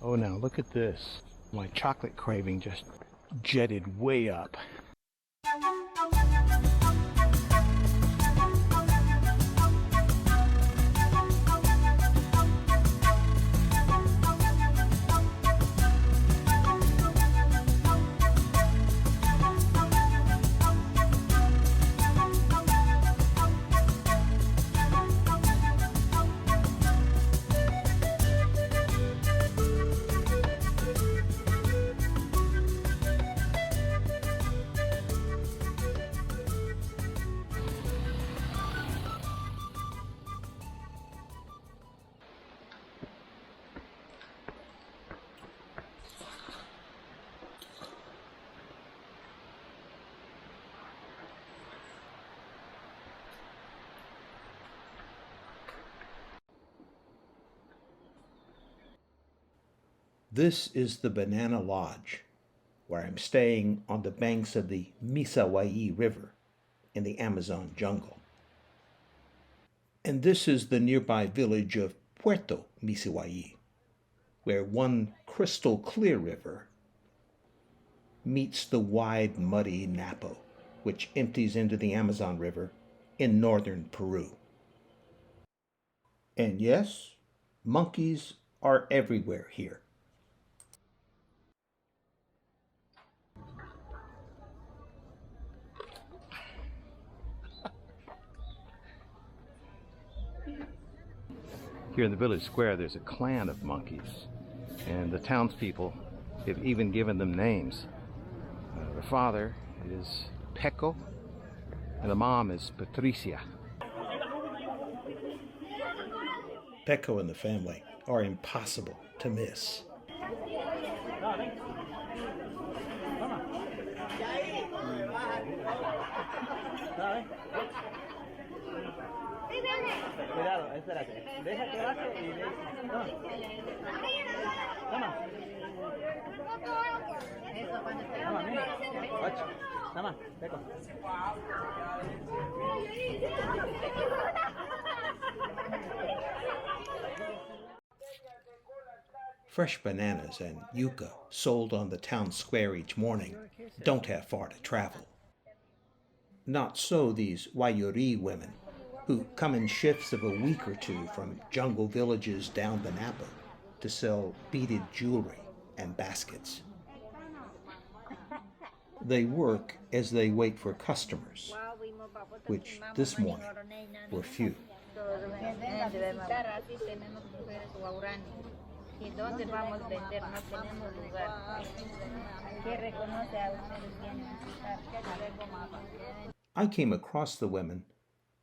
Oh, now look at this. My chocolate craving just jetted way up. This is the Banana Lodge, where I'm staying on the banks of the Misahualli River in the Amazon jungle. And this is the nearby village of Puerto, Misahualli, where one crystal clear river meets the wide, muddy Napo, which empties into the Amazon River in northern Peru. And yes, monkeys are everywhere here. Here in the village square, there's a clan of monkeys, and the townspeople have even given them names. The father is Pecco, and the mom is Patricia. Pecco and the family are impossible to miss. Cuidado, espérate. Deja que baje y de... Toma. Toma. Toma, mira. Ocho. Toma, Peco. Fresh bananas and yucca sold on the town square each morning don't have far to travel. Not so these Wayuri women, who come in shifts of a week or two from jungle villages down the Napo to sell beaded jewelry and baskets. They work as they wait for customers, which this morning were few. I came across the women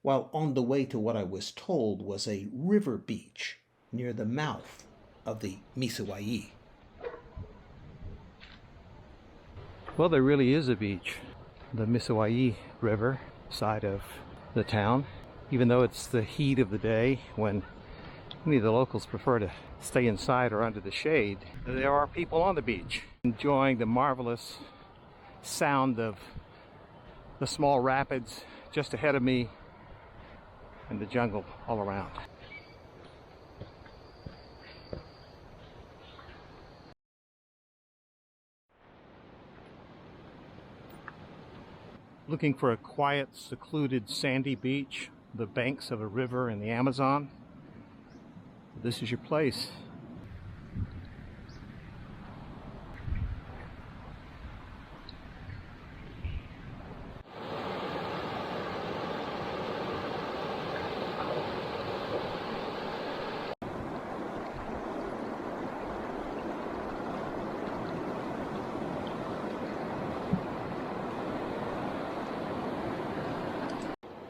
while on the way to what I was told was a river beach near the mouth of the Misahualli. Well, there really is a beach, the Misahualli River, side of the town. Even though it's the heat of the day when many of the locals prefer to stay inside or under the shade, there are people on the beach enjoying the marvelous sound of the small rapids just ahead of me and the jungle all around. Looking for a quiet, secluded, sandy beach, the banks of a river in the Amazon? This is your place.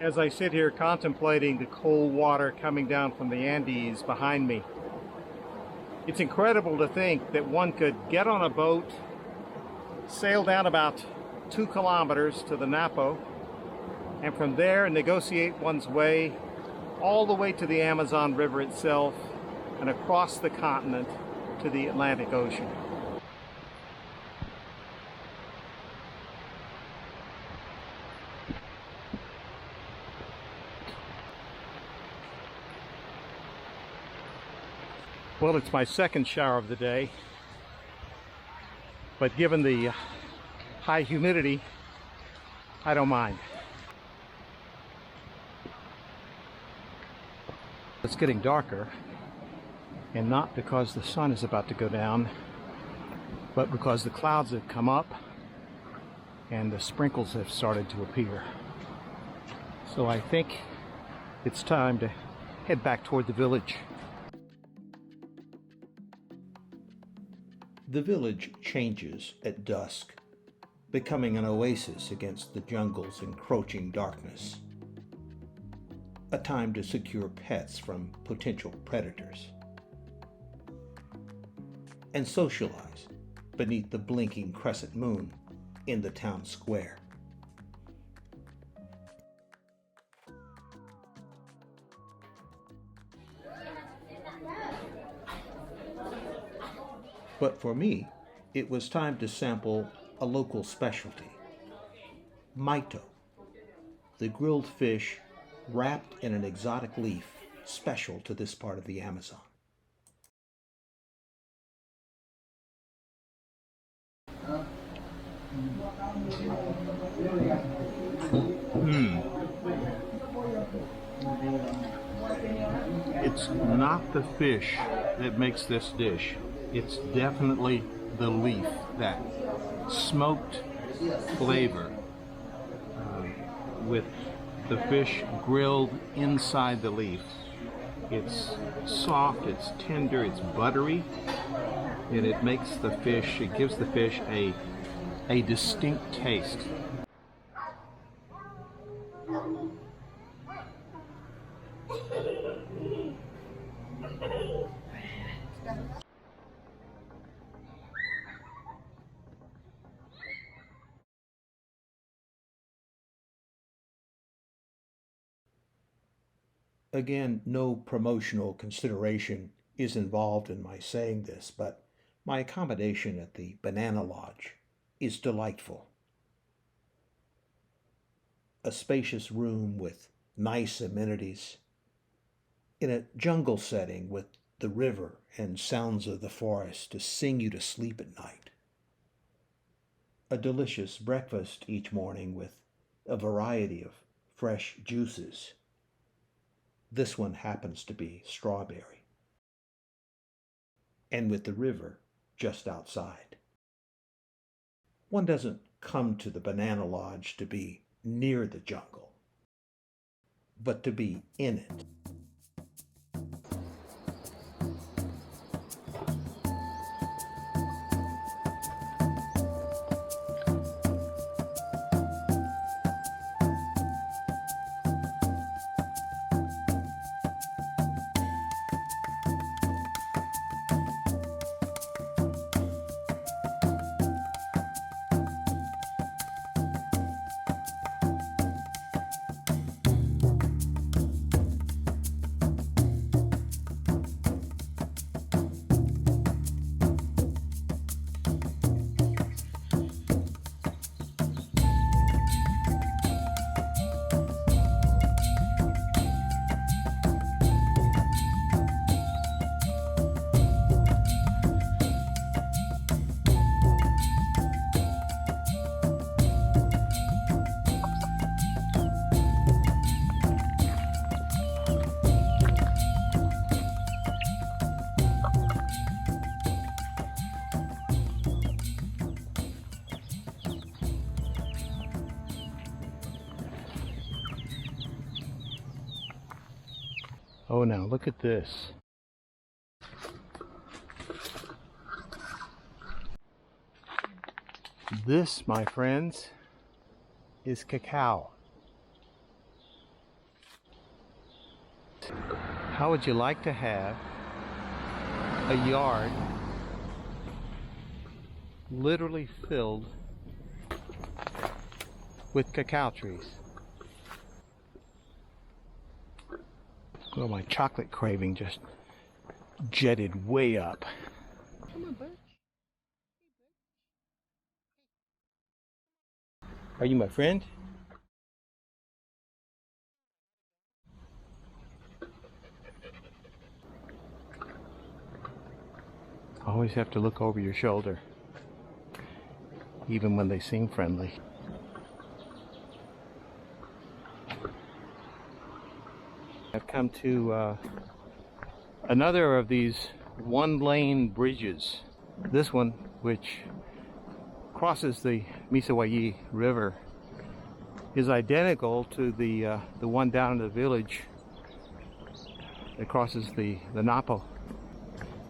As I sit here contemplating the cold water coming down from the Andes behind me, it's incredible to think that one could get on a boat, sail down about 2 kilometers to the Napo, and from there negotiate one's way all the way to the Amazon River itself and across the continent to the Atlantic Ocean. Well, it's my second shower of the day, but given the high humidity, I don't mind. It's getting darker, and not because the sun is about to go down, but because the clouds have come up and the sprinkles have started to appear. So I think it's time to head back toward the village. The village changes at dusk, becoming an oasis against the jungle's encroaching darkness. A time to secure pets from potential predators. And socialize beneath the blinking crescent moon in the town square. But for me, it was time to sample a local specialty, Mito, the grilled fish wrapped in an exotic leaf special to this part of the Amazon. It's not the fish that makes this dish. It's definitely the leaf, that smoked flavor with the fish grilled inside the leaf. It's soft, it's tender, it's buttery, and it makes the fish, it gives the fish a distinct taste. Again, no promotional consideration is involved in my saying this, but my accommodation at the Banana Lodge is delightful. A spacious room with nice amenities, in a jungle setting with the river and sounds of the forest to sing you to sleep at night. A delicious breakfast each morning with a variety of fresh juices. This one happens to be strawberry. And with the river just outside. One doesn't come to the Banana Lodge to be near the jungle, but to be in it. Oh, now look at this. This, my friends, is cacao. How would you like to have a yard literally filled with cacao trees? Well, my chocolate craving just jetted way up. Come on, Birch. Are you my friend? always have to look over your shoulder, even when they seem friendly. I've come to another of these one-lane bridges. This one, which crosses the Misahualli River, is identical to the one down in the village that crosses the Napo.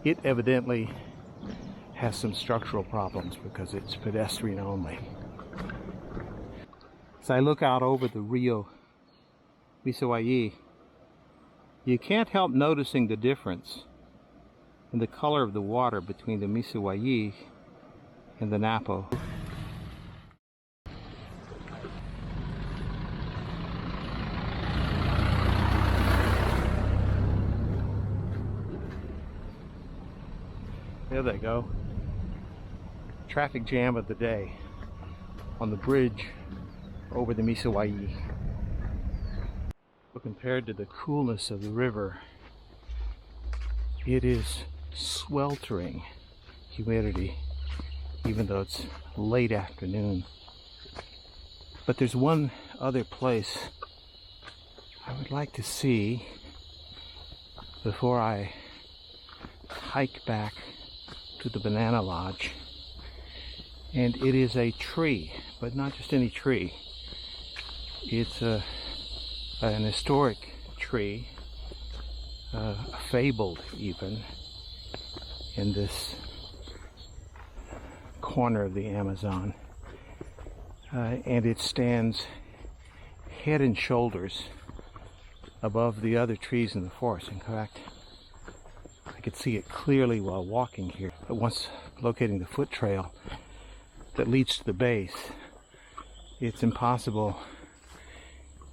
It evidently has some structural problems because it's pedestrian only. As I look out over the Rio Misahualli, you can't help noticing the difference in the color of the water between the Misahualli and the Napo. There they go. Traffic jam of the day on the bridge over the Misahualli. But compared to the coolness of the river, it is sweltering humidity, even though it's late afternoon. But there's one other place I would like to see before I hike back to the banana lodge, and it is a tree, but not just any tree. It's an historic tree, fabled even, in this corner of the Amazon, and it stands head and shoulders above the other trees in the forest. In fact, I could see it clearly while walking here. But once locating the foot trail that leads to the base, it's impossible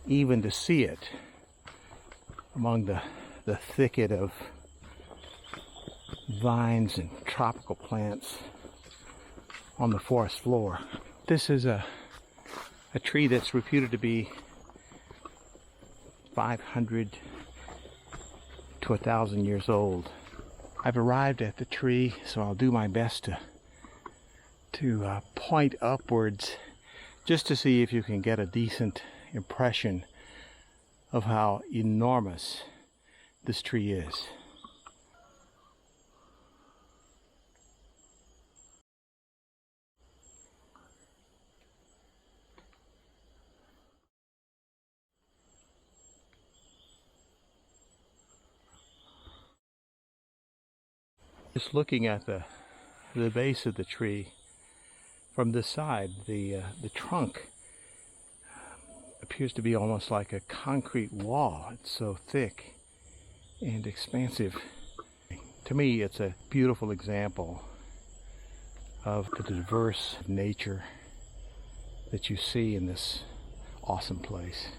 even to see it among the thicket of vines and tropical plants on the forest floor. This is a tree that's reputed to be 500 to 1,000 years old. I've arrived at the tree, so I'll do my best to point upwards just to see if you can get a decent impression of how enormous this tree is. Just looking at the base of the tree from this side, the trunk appears to be almost like a concrete wall. It's so thick and expansive. To me, it's a beautiful example of the diverse nature that you see in this awesome place.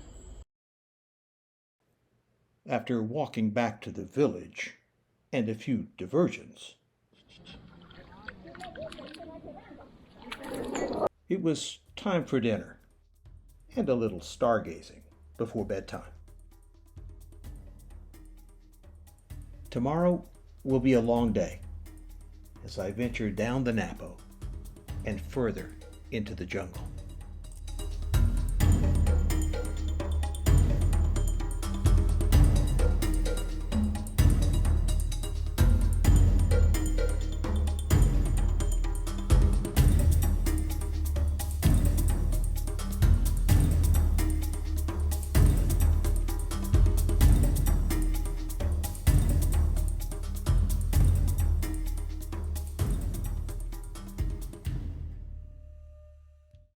After walking back to the village and a few diversions, it was time for dinner and a little stargazing before bedtime. Tomorrow will be a long day as I venture down the Napo and further into the jungle.